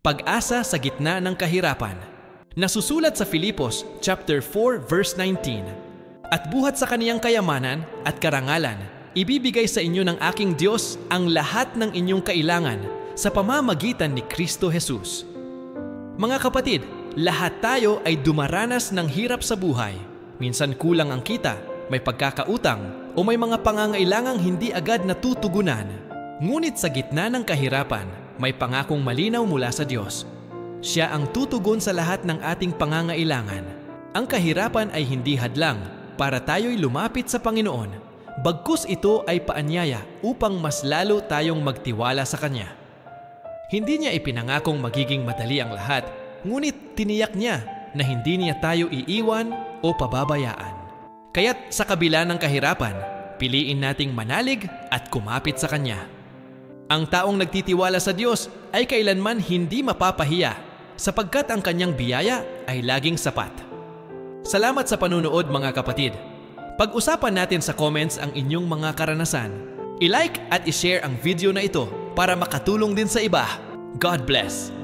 Pag-asa sa gitna ng kahirapan. Nasusulat sa Filipos chapter 4 verse 19. At buhat sa kaniyang kayamanan at karangalan, ibibigay sa inyo ng aking Diyos ang lahat ng inyong kailangan sa pamamagitan ni Kristo Jesus. Mga kapatid, lahat tayo ay dumaranas ng hirap sa buhay. Minsan kulang ang kita, may pagkakautang, o may mga pangangailangang hindi agad natutugunan. Ngunit sa gitna ng kahirapan, may pangakong malinaw mula sa Diyos. Siya ang tutugon sa lahat ng ating pangangailangan. Ang kahirapan ay hindi hadlang para tayo'y lumapit sa Panginoon. Bagkus ito ay paanyaya upang mas lalo tayong magtiwala sa Kanya. Hindi niya ipinangakong magiging madali ang lahat, ngunit tiniyak niya na hindi niya tayo iiwan o pababayaan. Kaya't sa kabila ng kahirapan, piliin nating manalig at kumapit sa Kanya. Ang taong nagtitiwala sa Diyos ay kailanman hindi mapapahiya sapagkat ang Kanyang biyaya ay laging sapat. Salamat sa panunood mga kapatid. Pag-usapan natin sa comments ang inyong mga karanasan. I-like at i-share ang video na ito para makatulong din sa iba. God bless!